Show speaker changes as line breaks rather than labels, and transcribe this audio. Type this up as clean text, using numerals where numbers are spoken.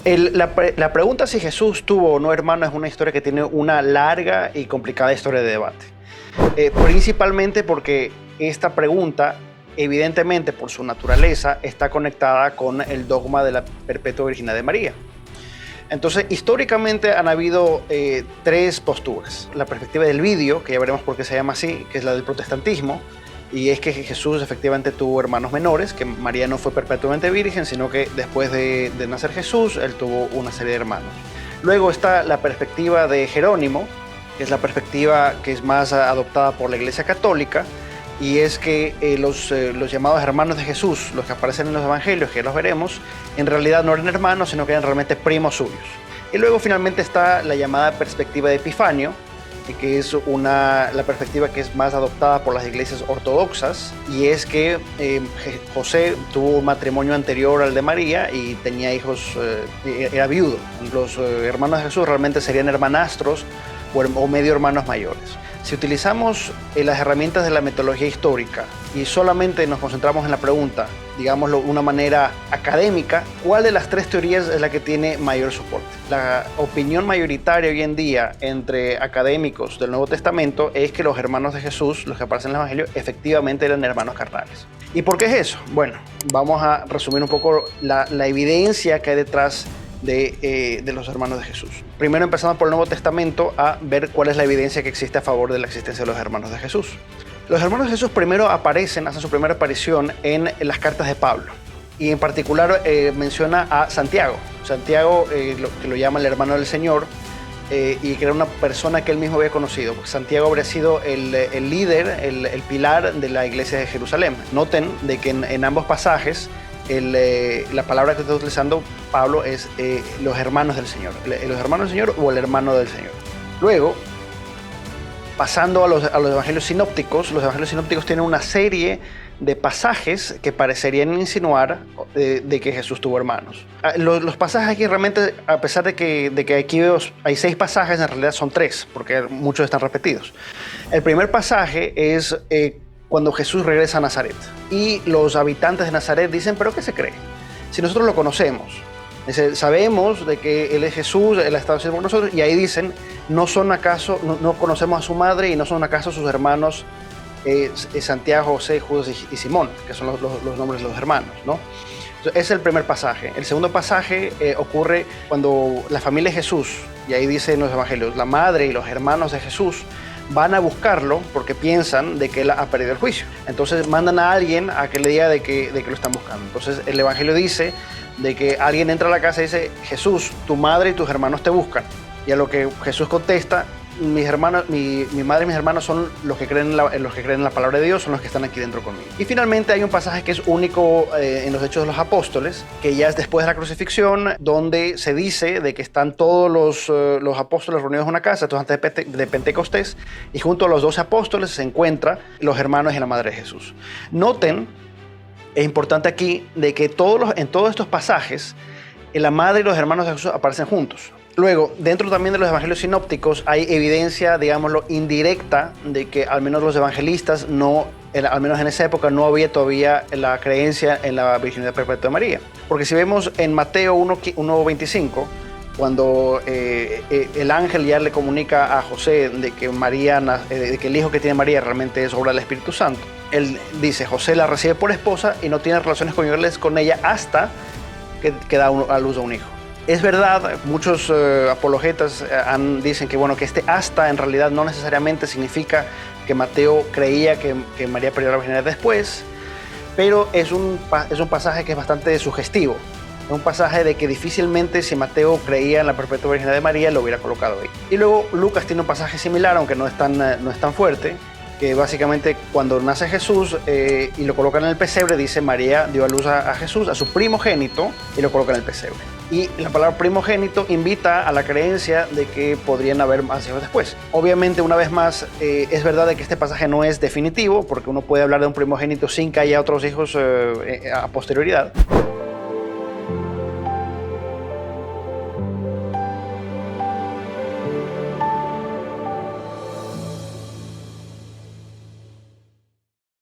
La pregunta si Jesús tuvo o no hermanos es una historia que tiene una larga y complicada historia de debate. Principalmente porque esta pregunta, evidentemente por su naturaleza, está conectada con el dogma de la perpetua virginidad de María. Entonces, históricamente han habido tres posturas. La perspectiva del vídeo, que ya veremos por qué se llama así, que es la del protestantismo, y es que Jesús efectivamente tuvo hermanos menores, que María no fue perpetuamente virgen, sino que después de nacer Jesús, él tuvo una serie de hermanos. Luego está la perspectiva de Jerónimo, que es la perspectiva que es más adoptada por la Iglesia Católica, y es que los llamados hermanos de Jesús, los que aparecen en los evangelios, que ya los veremos, en realidad no eran hermanos, sino que eran realmente primos suyos. Y luego finalmente está la llamada perspectiva de Epifanio, que es la perspectiva que es más adoptada por las iglesias ortodoxas, y es que José tuvo un matrimonio anterior al de María y tenía hijos, era viudo. Los hermanos de Jesús realmente serían hermanastros o medio hermanos mayores. Si utilizamos las herramientas de la metodología histórica y solamente nos concentramos en la pregunta, digámoslo de una manera académica, ¿cuál de las tres teorías es la que tiene mayor soporte? La opinión mayoritaria hoy en día entre académicos del Nuevo Testamento es que los hermanos de Jesús, los que aparecen en el Evangelio, efectivamente eran hermanos carnales. ¿Y por qué es eso? Bueno, vamos a resumir un poco la evidencia que hay detrás de los hermanos de Jesús. Primero empezando por el Nuevo Testamento a ver cuál es la evidencia que existe a favor de la existencia de los hermanos de Jesús. Los hermanos de Jesús primero hacen su primera aparición en las cartas de Pablo, y en particular menciona a Santiago. Santiago, que lo llama el hermano del Señor, y que era una persona que él mismo había conocido. Santiago habría sido el líder, el pilar de la iglesia de Jerusalén. Noten de que en ambos pasajes la palabra que está utilizando Pablo es los hermanos del Señor. Los hermanos del Señor o el hermano del Señor. Luego, pasando a los evangelios sinópticos, los evangelios sinópticos tienen una serie de pasajes que parecerían insinuar de que Jesús tuvo hermanos. Los pasajes aquí realmente, a pesar de que aquí hay 6 pasajes, en realidad son 3, porque muchos están repetidos. El primer pasaje es cuando Jesús regresa a Nazaret. Y los habitantes de Nazaret dicen, ¿pero qué se cree? Si nosotros lo conocemos, sabemos de que Él es Jesús, Él ha estado siempre con nosotros, y ahí dicen, no conocemos a su madre y no son acaso sus hermanos Santiago, José, Judas y Simón, que son los nombres de los hermanos, ¿no? Ese es el primer pasaje. El segundo pasaje ocurre cuando la familia de Jesús, y ahí dice en los evangelios, la madre y los hermanos de Jesús van a buscarlo porque piensan de que él ha perdido el juicio. Entonces mandan a alguien a que le diga de que lo están buscando. Entonces el evangelio dice de que alguien entra a la casa y dice, Jesús, tu madre y tus hermanos te buscan. Y a lo que Jesús contesta, mi madre y mis hermanos son los que creen en la palabra de Dios, son los que están aquí dentro conmigo. Y finalmente hay un pasaje que es único en los Hechos de los Apóstoles, que ya es después de la crucifixión, donde se dice de que están todos los apóstoles reunidos en una casa, esto es antes de Pentecostés, y junto a los 12 apóstoles se encuentran los hermanos y la madre de Jesús. Noten, es importante aquí, de que en todos estos pasajes, la madre y los hermanos de Jesús aparecen juntos. Luego, dentro también de los evangelios sinópticos hay evidencia, digámoslo, indirecta de que al menos los evangelistas al menos en esa época no había todavía la creencia en la virginidad perpetua de María. Porque si vemos en Mateo 1:25, cuando el ángel ya le comunica a José de que el hijo que tiene María realmente es obra del Espíritu Santo, él dice, José la recibe por esposa y no tiene relaciones conyugales con ella hasta que da a luz a un hijo. Es verdad, muchos apologetas dicen que este hasta en realidad no necesariamente significa que Mateo creía que María perdió la virginidad después, pero es un pasaje que es bastante sugestivo. Es un pasaje de que difícilmente si Mateo creía en la perpetua virginidad de María lo hubiera colocado ahí. Y luego Lucas tiene un pasaje similar, aunque no es tan fuerte, que básicamente cuando nace Jesús y lo colocan en el pesebre, dice María dio a luz a Jesús, a su primogénito, y lo coloca en el pesebre. Y la palabra primogénito invita a la creencia de que podrían haber más hijos después. Obviamente, una vez más, es verdad de que este pasaje no es definitivo, porque uno puede hablar de un primogénito sin que haya otros hijos a posterioridad.